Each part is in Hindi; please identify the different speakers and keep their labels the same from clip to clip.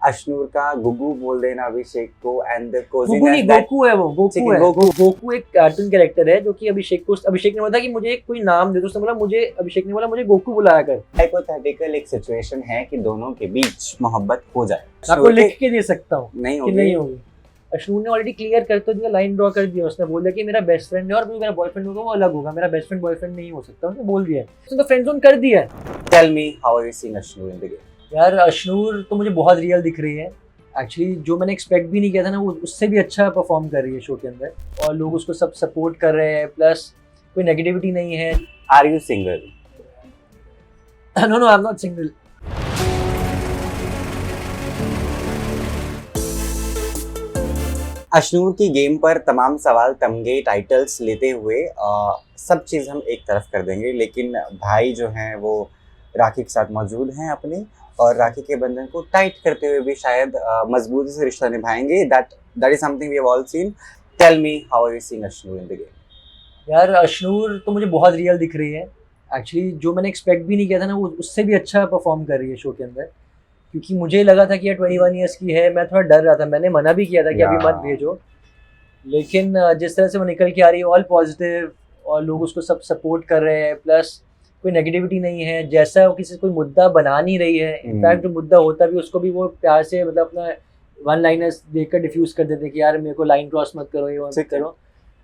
Speaker 1: अशनूर का गुगू बोल देना अभिषेक को एंड द
Speaker 2: गोकू नहीं, गोकू है वो, गोकू है। गोकू एक कार्टून कैरेक्टर है जो कि अभिषेक ने बोला कि मुझे कोई नाम दे दो, उसने बोला मुझे, अभिषेक ने बोला मुझे गोकू बुलाया कर।
Speaker 1: हाइपोथेटिकल एक सिचुएशन है कि दोनों के बीच मोहब्बत हो जाए,
Speaker 2: आपको लिख के दे सकता हूँ
Speaker 1: नहीं
Speaker 2: कि नहीं होगी। अशनूर ने ऑलरेडी क्लियर करते दिया, लाइन ड्रॉ कर दिया, उसने बोल दिया कि मेरा बेस्ट फ्रेंड है और मेरा बॉयफ्रेंड होगा वो अलग होगा, मेरा बेस्ट फ्रेंड बॉयफ्रेंड नहीं हो सकता, उसने बोल दिया, उसने तो फ्रेंड जोन कर दिया है।
Speaker 1: Tell me how are you seeing Ashnoor in the game?
Speaker 2: यार अशनूर तो मुझे बहुत रियल दिख रही है एक्चुअली, जो मैंने एक्सपेक्ट भी नहीं किया था ना, वो उससे भी अच्छा परफॉर्म कर रही है शो के अंदर, और लोग उसको सब सपोर्ट कर रहे हैं, प्लस कोई नेगेटिविटी नहीं है।
Speaker 1: Are you single?
Speaker 2: No no, I am not single.
Speaker 1: Ashnoor की गेम पर तमाम सवाल, तमगे, टाइटल्स लेते हुए सब चीज़ हम एक तरफ कर देंगे, लेकिन भाई जो हैं वो राखी के साथ मौजूद हैं अपने, और राखी के बंधन को टाइट करते हुए भी शायद मजबूती से रिश्ता निभाएंगे। That is something we have all seen. Tell me how are you seeing Ashnoor in the game?
Speaker 2: यार अशनूर तो मुझे बहुत रियल दिख रही है एक्चुअली, जो मैंने एक्सपेक्ट भी नहीं किया था ना, वो उससे भी अच्छा परफॉर्म कर रही है शो के अंदर, क्योंकि मुझे लगा था कि यार 21 ईयर्स की है, मैं थोड़ा डर रहा था, मैंने मना भी किया था कि अभी मत भेजो, लेकिन जिस तरह से वो निकल के आ रही है ऑल पॉजिटिव, और लोग उसको सब सपोर्ट कर रहे हैं, प्लस कोई नेगेटिविटी नहीं है, जैसा वो किसी कोई मुद्दा बना नहीं रही है, इनफैक्ट जो मुद्दा होता भी उसको भी वो प्यार से, मतलब अपना वन लाइनर्स देकर डिफ्यूज कर देते कि यार मेरे को लाइन क्रॉस मत करो, ये मत करो,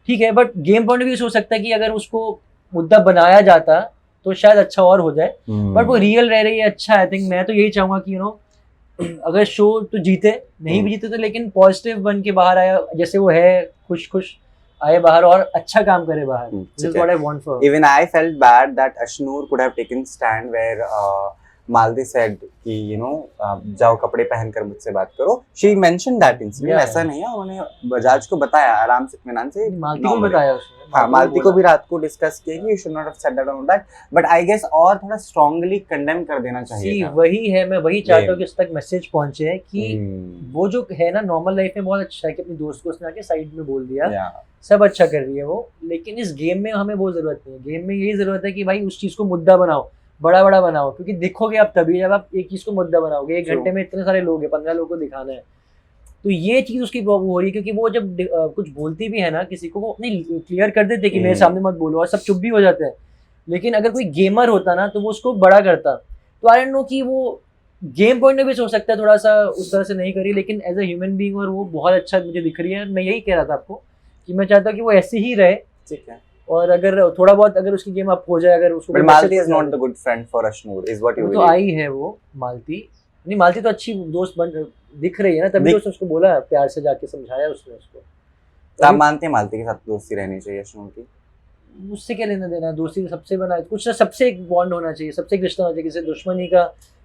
Speaker 2: ठीक है, बट गेम पॉइंट भी हो सकता है कि अगर उसको मुद्दा बनाया जाता तो शायद अच्छा और हो जाए, बट वो रियल रह रही है, अच्छा। आई थिंक मैं तो यही चाहूंगा कि अगर शो तो जीते, नहीं भी जीते तो लेकिन पॉजिटिव बन के बाहर आया, जैसे वो है, खुश खुश आए बाहर और अच्छा काम करे बाहर। This is what I want for her.
Speaker 1: Even I felt bad that Ashnoor could have taken stand where Maldi said कि जाओ कपड़े पहनकर मुझसे बात करो। She mentioned that incident. ऐसा नहीं है, उन्होंने बजाज को बताया आराम से, इत्मीनान से,
Speaker 2: मालती को बताया उसने।
Speaker 1: हाँ, मालती को भी रात को डिस्कस किया कि you should not have said that on that, but I guess और थोड़ा strongly condemn कर देना चाहिए था।
Speaker 2: वही है, मैं वही चाहता हूँ कि उस तक मैसेज पहुंचे कि वो जो है ना नॉर्मल लाइफ में बहुत अच्छा है कि अपनी दोस्त को उसने आके साइड में बोल दिया, सब अच्छा कर रही है वो, लेकिन इस गेम में हमें वो जरूरत नहीं है। गेम में यही जरूरत है कि भाई उस चीज को मुद्दा बनाओ, बड़ा बड़ा बनाओ, क्योंकि दिखोगे आप तभी जब आप एक चीज को मुद्दा बनाओगे। 1 घंटे में इतने सारे लोग हैं, 15 लोगों को दिखाना है, तो ये चीज उसकी प्रॉब्लम हो रही है, क्योंकि वो जब कुछ बोलती भी है ना किसी को, वो अपनी क्लियर कर देते कि मेरे सामने मत बोलो, और सब चुप भी हो जाते हैं। लेकिन अगर कोई गेमर होता ना तो वो उसको बड़ा करता। तो आई डोंट नो कि वो गेम पॉइंट में भी सोच सकता है, थोड़ा सा उस तरह से नहीं करी, लेकिन एज अ ह्यूमन बीइंग और वो बहुत अच्छा मुझे दिख रही है। मैं यही कह रहा था आपको कि मैं चाहता हूँ कि वो ऐसी ही रहे,
Speaker 1: ठीक है,
Speaker 2: और अगर थोड़ा बहुत अगर उसकी गेम अप हो जाए, अगर उसको
Speaker 1: But Malti is not the good friend for Ashnoor, is what you believe?
Speaker 2: तो आई है वो मालती, नहीं मालती तो अच्छी दोस्त बन दिख रही है ना, तभी तो उसने उसको बोला, प्यार से जाके समझाया उसने उसको।
Speaker 1: तो आप मानते हैं मालती के साथ दोस्ती रहनी चाहिए अशनूर की?
Speaker 2: उससे क्या लेना देना, दोस्ती सबसे बना, कुछ ना सबसे एक बॉन्ड होना चाहिए, सबसे एक रिश्ता होना चाहिए, किसी दुश्मनी का,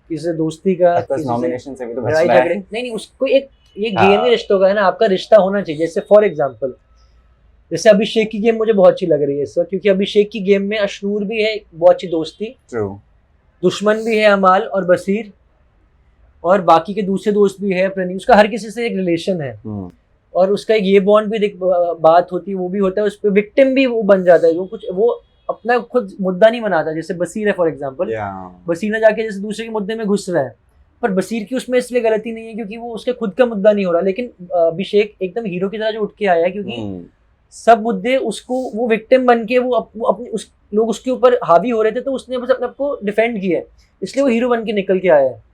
Speaker 2: किसी दोस्ती का,
Speaker 1: नॉमिनेशन से भी तो
Speaker 2: लड़ाई झगड़े नहीं, उसको एक ये गेम ही रिश्तों का है ना, आपका रिश्ता होना चाहिए। जैसे फॉर एग्जाम्पल, जैसे अभिषेक की गेम मुझे बहुत अच्छी लग रही है इस वक्त, क्योंकि अभिषेक की गेम में अशनूर भी है, बहुत अच्छी दोस्ती, दुश्मन भी है अमाल और बसीर, और बाकी के दूसरे दोस्त भी है, प्रणीत, उसका हर किसी से एक रिलेशन है, और उसका एक ये बॉन्ड भी बात होती है, वो भी होता है, उस पर विक्टिम भी वो बन जाता है, वो अपना खुद मुद्दा नहीं बनाता। जैसे बसीर है फॉर एग्जाम्पल, बसीर ने जाके जैसे दूसरे के मुद्दे में घुस रहा है, पर बसीर की उसमें इसलिए गलती नहीं है क्योंकि वो उसके खुद का मुद्दा नहीं हो रहा, लेकिन अभिषेक एकदम हीरो की तरह जो उठ के आया है, क्योंकि सब मुद्दे उसको, वो विक्टिम बन के वो अपने लोग उसके ऊपर हावी हो रहे थे, तो उसने बस अपने आप को डिफेंड किया है, इसलिए वो हीरो बन के निकल के आया है।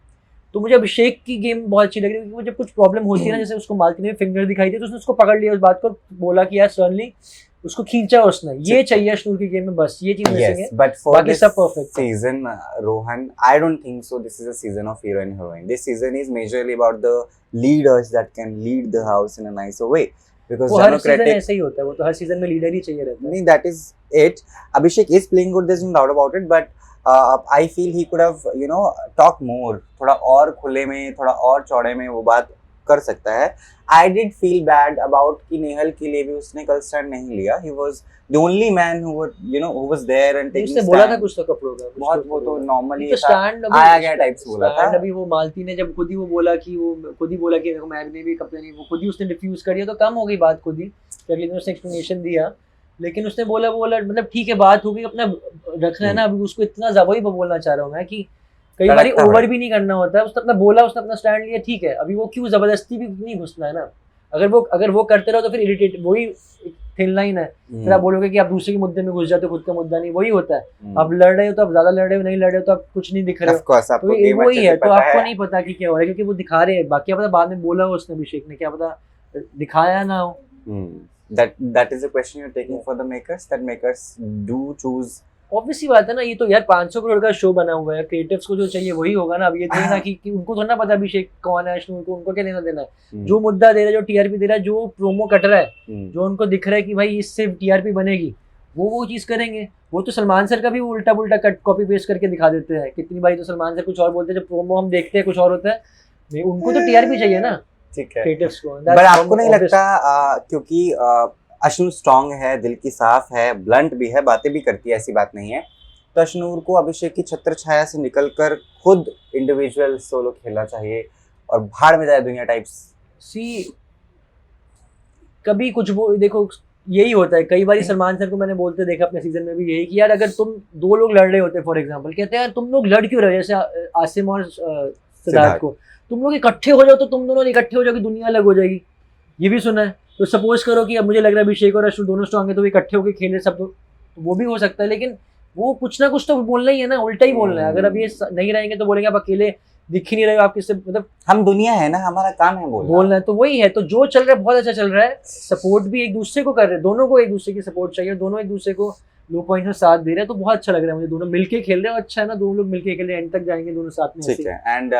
Speaker 2: तो मुझे अभिषेक की गेम बहुत अच्छी लग रही है, क्योंकि जब कुछ प्रॉब्लम होती है ना, जैसे उसको मालती ने फिंगर दिखाई थी, तो उसने उसको पकड़ लिया, उस बात को बोला कि यार सडनली उसको खींचा उसने, ये चाहिए अशनूर की गेम में, बस ये चीज मिसिंग है, बाकी सब perfect
Speaker 1: season. Rohan, I don't think so this is a season of hero and heroine. This season is majorly about the leaders that can lead the house in a nicer way. Because
Speaker 2: वो हर सीजन ऐसे ही होता है, वो तो हर सीजन में लीडर ही चाहिए रहता है।
Speaker 1: नहीं, that is it. Abhishek is playing good, there's no doubt about it, but I feel he could have talk more, थोड़ा और खुले में, थोड़ा और चौड़े में वो बात कर सकता है। I did feel bad about कि नेहल के लिए भी उसने कल स्टैंड नहीं लिया। He was the only man who was there and taking stand.
Speaker 2: उसने बोला था कुछ तो कपड़ों का,
Speaker 1: बहुत, वो तो नॉर्मली
Speaker 2: आया
Speaker 1: गया टाइप्स बोला था।
Speaker 2: अभी वो मालती ने जब खुद ही वो बोला कि मेरे को मैगने भी कपड़े नहीं, वो खुद ही उसने डिफ्यूज कर दिया, तो कम हो गई बात खुद ही, अगले दिन उसने एक्सप्लेनेशन दिया, लेकिन उसने बोला मतलब ठीक है बात होगी, अपना रखना है ना, अभी उसको इतना ज्यादा ही बोलना चाह रहा हूँ मैं कि कई बार
Speaker 1: तड़कता
Speaker 2: ओवर
Speaker 1: बड़ा।
Speaker 2: भी नहीं करना होता है, उसने अपना बोला, उसने अपना स्टैंड लिया, ठीक है, अभी वो क्यों जबरदस्ती भी नहीं घुसना है ना। अगर वो करते रहो तो फिर इरिटेट, वही थिन लाइन है, फिर आप बोलोगे कि आप दूसरे के मुद्दे में घुस जाते हो, खुद का मुद्दा नहीं, वही होता है। आप लड़ रहे हो तो आप ज्यादा लड़ रहे हो, नहीं लड़ रहे हो तो आप कुछ नहीं दिख रहे हो,
Speaker 1: Of course, आपको
Speaker 2: तो
Speaker 1: game
Speaker 2: वही
Speaker 1: अच्छे
Speaker 2: है।
Speaker 1: से
Speaker 2: तो
Speaker 1: पता
Speaker 2: आपको
Speaker 1: है।
Speaker 2: नहीं पता कि क्या हो रहा है, क्योंकि वो दिखा रहे हैं, बाकी पता बाद में बोला हो उसने अभिषेक ने, क्या पता दिखाया ना हो।
Speaker 1: That is a question you're taking for the makers, that makers do choose।
Speaker 2: Obviously बात है ना, ये तो यार 500 करोड़ का शो बना हुआ है, क्रिएटिव्स को जो चाहिए वही होगा ना। अब ये थोड़ी ना कि उनको थोड़ा ना पता अभिषेक कौन है, अश्नूर को, उनको क्या लेना देना है। जो मुद्दा दे रहा है, जो टीआरपी दे रहा है, जो प्रोमो कट रहा है, जो उनको दिख रहा है कि भाई इससे टीआरपी बनेगी, वो चीज करेंगे। वो तो सलमान सर का भी उल्टा पुल्टा कट कॉपी पेस्ट करके दिखा देते हैं, कितनी बारी तो सलमान सर कुछ और बोलते हैं, जब प्रोमो हम देखते हैं कुछ और होता है। उनको तो टीआरपी चाहिए ना,
Speaker 1: ठीक है।
Speaker 2: क्रिएटिव्स को।
Speaker 1: पर आपको नहीं लगता क्योंकि अश्नूर स्ट्रांग है, दिल की साफ है, ब्लंट भी है, बातें भी करती है, ऐसी बात नहीं है, तो अश्नूर को अभिषेक की छत्र छाया से निकलकर खुद इंडिविजुअल सोलो खेलना चाहिए और भाड़ में जाए दुनिया टाइप्स।
Speaker 2: सी कभी कुछ वो देखो, यही होता है कई बार। सलमान सर को मैंने बोलते देखा अपने सीजन में भी यही, कि यार अगर तुम दो लोग लड़ रहे होते फॉर एग्जांपल, कहते हैं यार तुम लोग लड़ क्यों रहे हो, जैसे आसिम और सिद्धार्थ को, तुम लोग इकट्ठे हो जाओ, तो तुम दोनों इकट्ठे हो जाओ कि दुनिया अलग हो जाएगी। ये भी सुना है। तो सपोज करो कि अब मुझे लग रहा है अभिषेक और अश्नूर दोनों स्ट्रांग है, तो वो इकट्ठे होकर खेले सब, तो वो भी हो सकता है। लेकिन वो कुछ ना कुछ तो बोलना ही है ना, उल्टा ही बोलना है। अगर अब ये नहीं रहेंगे तो बोलेंगे आप अकेले दिख ही नहीं रहे हो, आप किससे, मतलब
Speaker 1: हम दुनिया है ना, हमारा काम है
Speaker 2: बोलना है। तो वही है, तो जो चल रहा है बहुत अच्छा चल रहा है, सपोर्ट भी एक दूसरे को कर रहे हैं, दोनों को एक दूसरे की सपोर्ट चाहिए, दोनों एक दूसरे को लो पॉइंट में साथ दे रहे हैं, तो बहुत अच्छा लग रहा है मुझे। दोनों मिलके खेल रहे हैं, अच्छा है ना, दोनों लोग मिलके खेल रहे हैं, एंड तक जाएंगे दोनों साथ में।
Speaker 1: ठीक है। एंड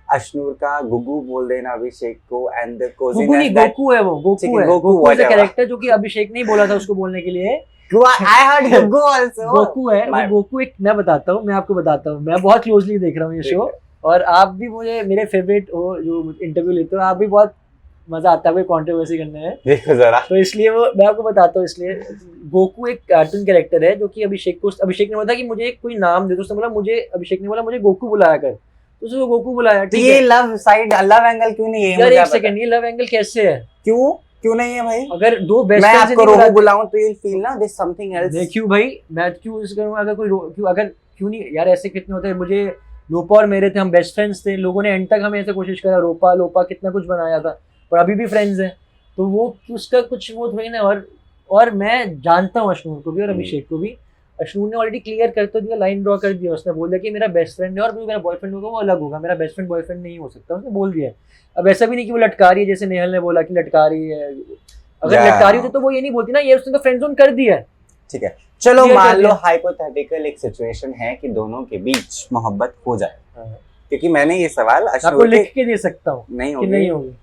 Speaker 1: अश्नूर का गुगू बोल देना अभिषेक को, एंड
Speaker 2: गुगू नहीं, गोकू है वो, गोकू है, गोकू इज अ कैरेक्टर जो कि अभिषेक ने बोला था उसको बोलने के लिए।
Speaker 1: I heard Gugu also।
Speaker 2: Goku है वो, गोकू एक, मैं बताता हूँ, मैं आपको बताता हूँ, मैं बहुत क्लोजली देख रहा हूँ ये शो, और आप भी मुझे मेरे फेवरेट हो जो इंटरव्यू लेते हो, आप भी बहुत मजा आता है कोई कंट्रोवर्सी करने में,
Speaker 1: देखो जरा।
Speaker 2: तो इसलिए वो मैं आपको बताता हूँ। इसलिए गोकू एक कार्टून कैरेक्टर है जो कि अभिषेक ने बोला कि मुझे कोई नाम दे दो, उसने बोला मुझे, अभिषेक ने बोला मुझे गोकू बुलाया कर, तो उसने गोकू बुलाया।
Speaker 1: तो ये लव साइड, लव एंगल क्यों नहीं है?
Speaker 2: यार एक सेकंड, ये लव एंगल कैसे है?
Speaker 1: क्यों नहीं है भाई?
Speaker 2: अगर दो बेस्ट
Speaker 1: मैं आपको रोहू बुलाऊं तो यू फील ना दिस समथिंग एल्स।
Speaker 2: नहीं क्यों भाई, मैं क्यों इस करूंगा? अगर कोई क्यों नहीं यार, ऐसे कितने होते हैं। मुझे लोपा और मेरे थे, हम बेस्ट फ्रेंड्स थे, लोगों ने एंड तक हमें ऐसे कोशिश करा, लोपा कितना कुछ बनाया था, पर अभी भी फ्रेंड्स हैं, तो वो उसका कुछ वो थोड़ी ना। और मैं जानता हूँ अश्नूर को भी और अभिषेक को भी। अश्नूर ने ऑलरेडी क्लियर कर तो दिया, लाइन ड्रॉ कर दिया, उसने बोल दिया कि मेरा बेस्ट फ्रेंड है और मेरा बॉयफ्रेंड होगा वो अलग होगा, मेरा बेस्ट फ्रेंड बॉयफ्रेंड नहीं हो सकता, उसने बोल दिया। अब ऐसा भी नहीं कि वो लटका रही है, जैसे नेहल ने बोला कि लटका रही है, अगर लटका रही होती तो वो ये नहीं बोलती ना, ये उसने तो फ्रेंड जोन कर दिया है।
Speaker 1: ठीक है, चलो मान लो हाइपोथेटिकल एक सिचुएशन है कि दोनों के बीच मोहब्बत हो जाए, क्योंकि मैंने ये सवाल
Speaker 2: आपको लिख के दे सकता हूँ
Speaker 1: नहीं
Speaker 2: होगी।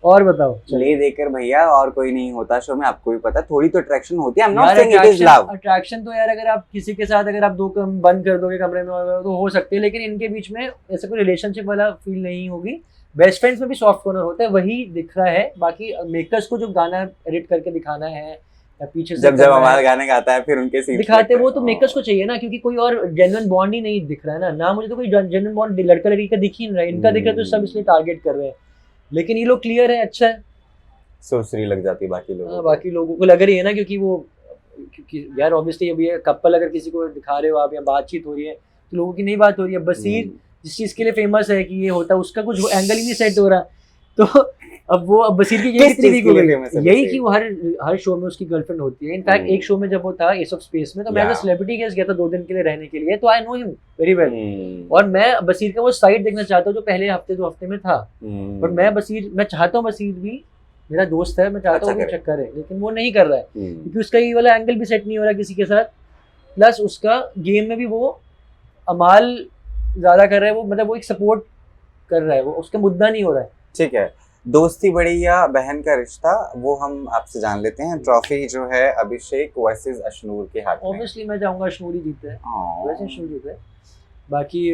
Speaker 2: और बताओ,
Speaker 1: ले देकर भैया, और कोई नहीं होता शो में, आपको भी पता, थोड़ी तो अट्रैक्शन होती है। I'm not saying it is love।
Speaker 2: Attraction तो यार अगर आप किसी के साथ अगर आप दो बंद कर दोगे कमरे में तो हो सकती है, लेकिन इनके बीच में ऐसा कोई रिलेशनशिप वाला फील नहीं होगी। बेस्ट फ्रेंड्स में भी सॉफ्ट कॉर्नर होता है, वही दिख रहा है। बाकी मेकर्स को जो गाना एडिट करके दिखाना है या पीछे से
Speaker 1: जब हमारा गाने गाता है फिर उनके सीन
Speaker 2: दिखाते, वो तो मेकर्स को चाहिए ना, क्योंकि कोई और जेन्युइन बॉन्ड ही नहीं दिख रहा है ना मुझे तो कोई जेन्युइन बॉन्ड लड़का लड़की का दिख ही नहीं रहा है। इनका दिख रहा है तो सब इसलिए टारगेट कर रहे हैं, लेकिन ये लोग क्लियर है, अच्छा है।
Speaker 1: सुरसुरी लग जाती है
Speaker 2: बाकी लोगों को लग रही है ना, क्योंकि यार ऑब्वियसली अब ये कपल अगर किसी को दिखा रहे हो आप या बातचीत हो रही है तो लोगों की नहीं बात हो रही है। बसीर जिस चीज के लिए फेमस है कि ये होता है, उसका कुछ एंगल ही नहीं सेट हो रहा, तो अब बसीर की यही कि वो हर शो में उसकी गर्लफ्रेंड होती है। इनफैक्ट एक शो में जब वो था एस ऑफ स्पेस में, तो मैं सेलिब्रिटी गेस्ट गया था 2 दिन के लिए रहने के लिए, तो I know him very well, और मैं बसीर का वो साइड देखना चाहता हूँ जो पहले हफ्ते 2 हफ्ते में था। बट मैं चाहता हूँ बसीर भी मेरा दोस्त है, मैं चाहता हूँ चक्कर है, लेकिन वो नहीं कर रहा है क्योंकि उसका ये वाला एंगल भी सेट नहीं हो रहा किसी के साथ। प्लस उसका गेम में भी वो अमाल ज्यादा कर रहा है, वो मतलब वो एक सपोर्ट कर रहा है, वो उसका मुद्दा नहीं हो रहा है।
Speaker 1: ठीक है, दोस्ती बड़ी या बहन का रिश्ता, वो हम आपसे जान लेते हैं। ट्रॉफी जो है अभिषेक वर्सेस अश्नूर के हाथ में।
Speaker 2: ऑब्वियसली मैं चाहूंगा अश्नूर ही जीते है, वैसे अश्नूर जीते है। बाकी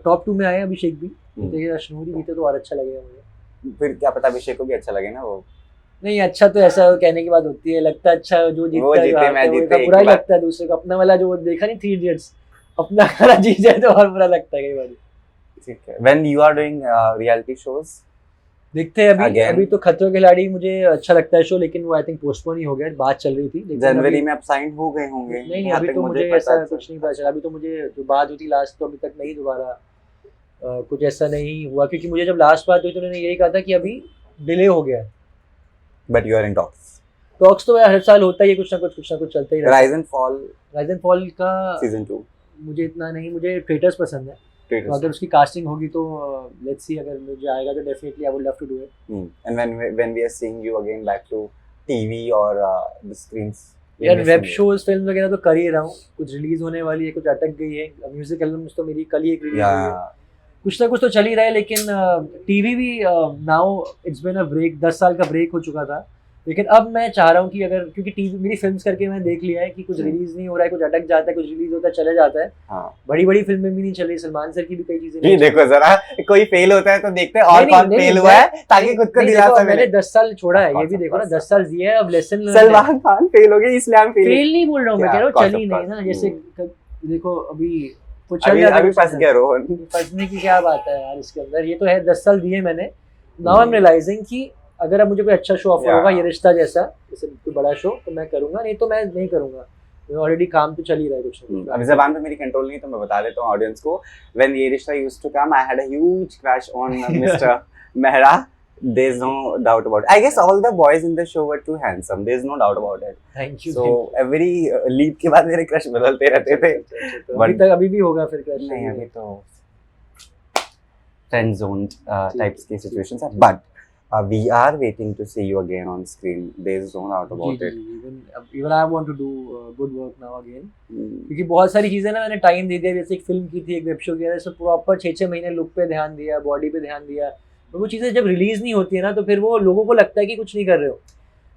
Speaker 2: टॉप 2 में आए अभिषेक भी, तो अश्नूर ही जीते तो और अच्छा लगेगा मुझे।
Speaker 1: फिर क्या पता अभिषेक को भी अच्छा लगे ना। वो नहीं,
Speaker 2: अच्छा तो ऐसा कहने की बात होती है, लगता है अच्छा जो जीतता है बुरा ही लगता है दूसरे को। अपना वाला जो देखा नहीं 3 इडियट्स, अपना खाना जीत जाए तो और बुरा लगता है कई बार।
Speaker 1: ठीक है, when you are doing reality shows,
Speaker 2: देखते हैं अभी
Speaker 1: Again.
Speaker 2: अभी तो खतरों के खिलाड़ी मुझे अच्छा लगता है शो, लेकिन वो आई थिंक पोस्टपोन ही हो गया, बात चल रही थी लेकिन
Speaker 1: जनवरी
Speaker 2: अभी
Speaker 1: में आप साइन हो गए होंगे।
Speaker 2: नहीं
Speaker 1: जहाँ
Speaker 2: अभी
Speaker 1: तक
Speaker 2: तो मुझे
Speaker 1: पता
Speaker 2: ऐसा
Speaker 1: चल-
Speaker 2: कुछ नहीं पता चला। अभी तो मुझे जो बात हुई थी लास्ट, तो अभी तक नहीं दोबारा कुछ ऐसा नहीं हुआ, क्योंकि मुझे जब लास्ट बात हुई तो उन्होंने यही कहा था कि अभी डिले हो गया है।
Speaker 1: But you are in talks.
Speaker 2: Talks तो हर साल होता ही है, कुछ ना कुछ चलता ही रहता है।
Speaker 1: Rise and Fall
Speaker 2: rise and fall का
Speaker 1: season 2.
Speaker 2: मुझे इतना नहीं, मुझे ट्रेटर्स पसंद है,
Speaker 1: Traitors.
Speaker 2: तो अगर उसकी कास्टिंग होगी तो लेट्स सी, अगर मुझे आएगा तो definitely I would love to do it.
Speaker 1: And when we are seeing you again back to TV or the screens. we
Speaker 2: यार
Speaker 1: miss
Speaker 2: web
Speaker 1: you.
Speaker 2: Shows film वगैरह तो कर ही रहा हूँ, कुछ रिलीज होने वाली है, कुछ अटक गई है। म्यूजिक एल्बम्स तो मेरी कल ही एक रिलीज हुई है,
Speaker 1: Yeah.
Speaker 2: कुछ ना कुछ तो चल ही रहा है। लेकिन टीवी भी now it's been a break, 10 साल का ब्रेक हो चुका था। लेकिन अब मैं चाह रहा हूँ कि अगर, क्योंकि टीवी मेरी फिल्म्स करके मैंने देख लिया है कि कुछ रिलीज नहीं हो रहा है, कुछ अटक जाता है, कुछ रिलीज होता है चले जाता है।
Speaker 1: हाँ.
Speaker 2: बड़ी बड़ी फिल्में भी नहीं चल रही, सलमान सर की भी कई चीजें
Speaker 1: ये
Speaker 2: नहीं
Speaker 1: देखो जरा, कोई फेल होता है तो देखते हैं और
Speaker 2: नहीं,
Speaker 1: कौन
Speaker 2: नहीं,
Speaker 1: फेल
Speaker 2: नहीं,
Speaker 1: हुआ है ताकि खुद को
Speaker 2: नहीं,
Speaker 1: दिलासा
Speaker 2: देखो,
Speaker 1: मिले।
Speaker 2: मैंने 10 साल छोड़ा है,
Speaker 1: Of
Speaker 2: ये
Speaker 1: course,
Speaker 2: भी
Speaker 1: of
Speaker 2: देखो ना,
Speaker 1: course.
Speaker 2: 10 साल दिए हैं, अब लेसन
Speaker 1: सलमान खान फेल हो गए इसलिए हम
Speaker 2: फेल नहीं बोल रहा हूँ मैं, कह रहा हूँ
Speaker 1: Yeah,
Speaker 2: चल ही
Speaker 1: of
Speaker 2: नहीं
Speaker 1: course.
Speaker 2: ना। जैसे देखो अभी कुछ चल
Speaker 1: अभी
Speaker 2: जाता है,
Speaker 1: अभी
Speaker 2: कुछ
Speaker 1: फंस
Speaker 2: नहीं।
Speaker 1: गया रोहन।
Speaker 2: फंसने की क्या बात है यार इसके अंदर, ये तो है 10 साल दिए मैंने। नाउ आई एम रियलाइजिंग कि अगर अब मुझे कोई अच्छा शो ऑफर
Speaker 1: Yeah.
Speaker 2: होगा, ये रिश्ता जैसा, जैसे कोई बड़ा शो, तो मैं करूंगा, नहीं तो मैं नहीं करूंगा। ऑलरेडी काम तो चल ही रहा है कुछ ना कुछ।
Speaker 1: अभी जबान पे मेरी कंट्रोल नहीं, तो मैं बता देता हूँ ऑडियंस को। व्हेन ये रिश्ता used to come, I had a huge crush on mister Mehra. There's no doubt about it. I guess all the boys in the show were too handsome. There's no doubt about it.
Speaker 2: Thank you.
Speaker 1: So every lead के बाद मेरे क्रश बदलते रहते थे।
Speaker 2: अभी तक अभी भी होगा फिर क्रश?
Speaker 1: नहीं, अभी तो friend zoned types की situations है, but we are waiting to see you again on screen. There's no doubt about it.
Speaker 2: Even I want to do good work now again,
Speaker 1: Hmm.
Speaker 2: क्योंकि बहुत सारी चीजें ना मैंने टाइम दे दिया। जैसे एक फिल्म की थी, एक वेब शो किया, इसमें प्रॉपर 6-6 महीने लुक पे ध्यान दिया, बॉडी पे ध्यान दिया। तो वो चीजें जब रिलीज नहीं होती है ना, तो फिर वो लोगों को लगता है कि कुछ नहीं कर रहे हो,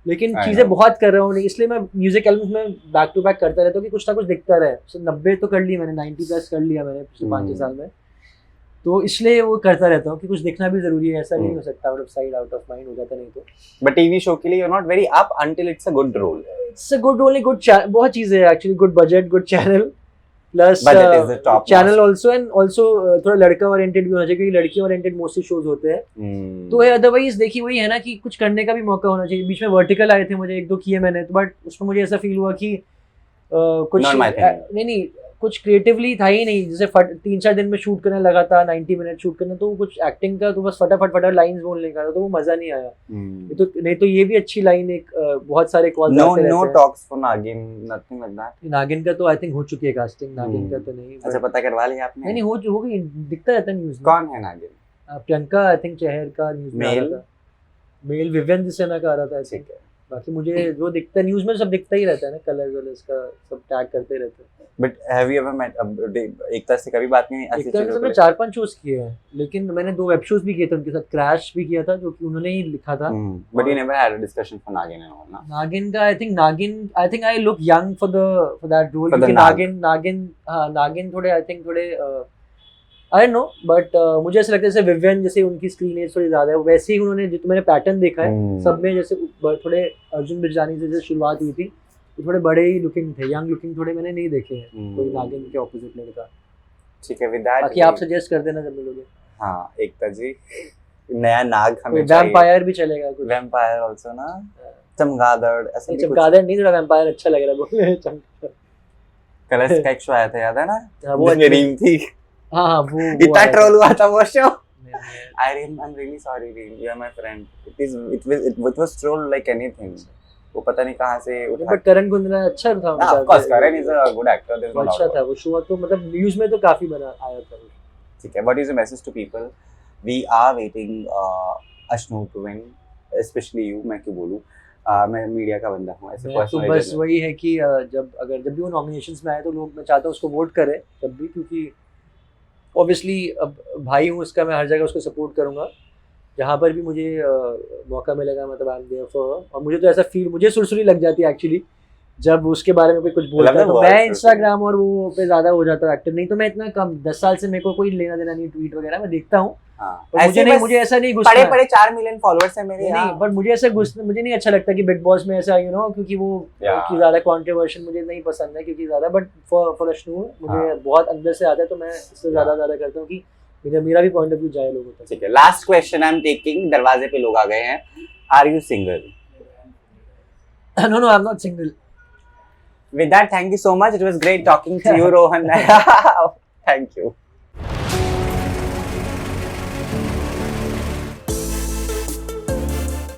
Speaker 2: लेकिन
Speaker 1: I
Speaker 2: चीजें
Speaker 1: know.
Speaker 2: बहुत कर रहा हूँ। इसलिए मैं म्यूजिक एल्बम्स में बैक टू बैक करता रहता हूँ कि कुछ ना कुछ दिखता रहे। 90 तो कर ली मैंने, 90+ कर लिया मैंने पिछले 5-6 साल में, तो इसलिए वो करता रहता हूँ कि कुछ दिखना भी जरूरी है। ऐसा नहीं हो सकता out of side out of mind हो जाता, नहीं तो।
Speaker 1: But TV show के लिए you're not very up until it's a good role.
Speaker 2: It's a good, only good, बहुत चीजें हैं actually. Good budget, good channel, plus
Speaker 1: Budget is the top
Speaker 2: channel
Speaker 1: notch.
Speaker 2: Also, and also थोड़ा लड़का ओरिएंटेड भी होना चाहिए, क्योंकि लड़की ओरिएंटेड मोस्टली शोज होते हैं।
Speaker 1: Hmm.
Speaker 2: तो अदरवाइज देखिए वही है ना कि कुछ करने का भी मौका होना चाहिए। बीच में वर्टिकल आए थे, मुझे 1-2 किए मैंने, तो बट उसमें मुझे ऐसा फील हुआ कि कुछ
Speaker 1: Not my thing.
Speaker 2: नहीं कुछ क्रिएटिवली था ही नहीं। जैसे 3-4 दिन में शूट करने लगा था, 90 मिनट शूट करना, तो कुछ एक्टिंग का तो बस फटाफट लाइंस बोलने का था, तो वो मजा नहीं आया।
Speaker 1: Hmm.
Speaker 2: तो नहीं तो ये भी अच्छी लाइन, एक बहुत सारे call
Speaker 1: No talks for Nagin, nothing like that.
Speaker 2: नागिन का तो आई थिंक हो चुकी है कास्टिंग, नागिन का तो नहीं।
Speaker 1: अच्छा, पता करवा लिया आपने?
Speaker 2: नहीं हो गई, दिखता रहता है न्यूज में।
Speaker 1: कौन है नागिन?
Speaker 2: प्रियंका आई थिंक चहर का न्यूज में आ रहा
Speaker 1: Male?
Speaker 2: था। मेल विवेंद्र सेना का आ रहा था, I think।
Speaker 1: ठीक है।
Speaker 2: बाकी मुझे जो दिखता है न्यूज में, सब दिखता ही रहता है ना, कलर वलर्स का सब टैग करते रहते हैं।
Speaker 1: But have you ever met? एक तरह से कभी बात नहीं हुई ऐसी
Speaker 2: एक तरह
Speaker 1: चीजों
Speaker 2: से
Speaker 1: को
Speaker 2: मैं
Speaker 1: लेकर?
Speaker 2: 4-5 शोज किए हैं, लेकिन मैंने 2 वेब शोज भी किए थे उनके साथ। क्रैश भी किया था, जो कि उन्होंने ही लिखा था।
Speaker 1: But you never had a discussion for Nagin and all, ना?
Speaker 2: नागिन का I think I look young for that role,
Speaker 1: For the
Speaker 2: क्योंकि
Speaker 1: Nag.
Speaker 2: नागिन थोड़े आई थिंक थोड़े आई डोंट नो, बट मुझे ऐसा लगता है जैसे विवियन, जैसे उनकी स्क्रीन एज थोड़ी ज्यादा है, वैसे ही उन्होंने जो मैंने पैटर्न देखा है सब में, जैसे थोड़े अर्जुन बिरजानी से जैसे शुरुआत हुई थी, तो थोड़े बड़े ही लुकिंग थे, यंग लुकिंग थोड़े मैंने नहीं देखे हैं कोई नागिन के ऑपोजिट लड़का।
Speaker 1: ठीक है, with that
Speaker 2: बाकी आप सजेस्ट कर देना जब मिलोगे।
Speaker 1: हाँ, एकता जी, नया नाग हमें चाहिए।
Speaker 2: वैम्पायर भी चलेगा कुछ।
Speaker 1: वैम्पायर आल्सो ना, चमगादड़, ऐसा भी कुछ।
Speaker 2: चमगादड़ नहीं, थोड़ा वैम्पायर अच्छा लग रहा है बोलने। चमगादड़
Speaker 1: कलर्स का एक शो आया था, याद है ना?
Speaker 2: वो
Speaker 1: जिसमें रीम थी।
Speaker 2: हाँ वो
Speaker 1: इतना
Speaker 2: आया था।
Speaker 1: ट्रोल हुआ था वो शो।
Speaker 2: नहीं,
Speaker 1: I'm really sorry, Reem. You are my friend. It was trolled like anything. वो पता नहीं कहाँ से उठा।
Speaker 2: बट करण कुंद्रा अच्छा था उनके
Speaker 1: Of
Speaker 2: साथ।
Speaker 1: course, Karan is a good actor. There's
Speaker 2: वो
Speaker 1: no
Speaker 2: अच्छा
Speaker 1: doubt.
Speaker 2: था वो शो, तो मतलब न्यूज में तो काफी बना आया था वो।
Speaker 1: ठीक है. What is your message to people? We are waiting Ashnu to win, especially you. मैं क्यों बोलूँ? मैं मीडिया का बंदा हूँ, ऐसे
Speaker 2: मैं तो
Speaker 1: personally
Speaker 2: बस
Speaker 1: जब-
Speaker 2: वही है कि जब भी वो नॉमिनेशंस में आए, तो लोग, मैं चाहता हूँ उसको वोट करें जब भी, क्योंकि ऑब्वियसली अब भाई हूँ उसका, मैं हर जगह उसको सपोर्ट करूँगा जहाँ पर भी मुझे मौका मिलेगा, मतलब आई एम देयर फॉर। और मुझे तो ऐसा फील, मुझे सुरसुरी लग जाती है एक्चुअली जब उसके बारे में कोई कुछ बोलता है, तो मैं इंस्टाग्राम और वो पे ज्यादा हो जाता हूँ एक्टिव। नहीं तो मैं इतना कम, 10 साल से मेरे को कोई लेना देना नहीं ट्वीट वगैरह, मैं देखता हूँ,
Speaker 1: हाँ.
Speaker 2: पर मुझे
Speaker 1: ऐसे
Speaker 2: नहीं,
Speaker 1: बस
Speaker 2: मुझे ऐसा नहीं गुस्सा
Speaker 1: पड़े
Speaker 2: है।
Speaker 1: पड़े 4 मिलियन फॉलोअर्स हैं मेरे
Speaker 2: नहीं,
Speaker 1: यहाँ.
Speaker 2: बट मुझे ऐसा गुस्सा, मुझे नहीं अच्छा लगता कि बिग बॉस में ऐसा क्योंकि वो
Speaker 1: Yeah.
Speaker 2: कि ज्यादा कंट्रोवर्शियल मुझे नहीं पसंद है, क्योंकि ज्यादा, बट फॉर अश्नू मुझे
Speaker 1: हाँ.
Speaker 2: बहुत अंदर से आता है, तो मैं इससे ज्यादा करता हूँ कि मेरा भी पॉइंट ऑफ व्यू जाए लोगों तक।
Speaker 1: ठीक है, last question I am taking, दरवाजे पे लोग आ गए हैं। Are you single?
Speaker 2: No no, I am not single.
Speaker 1: With that, thank you so much. It was great talking to you, Rohan. Thank you.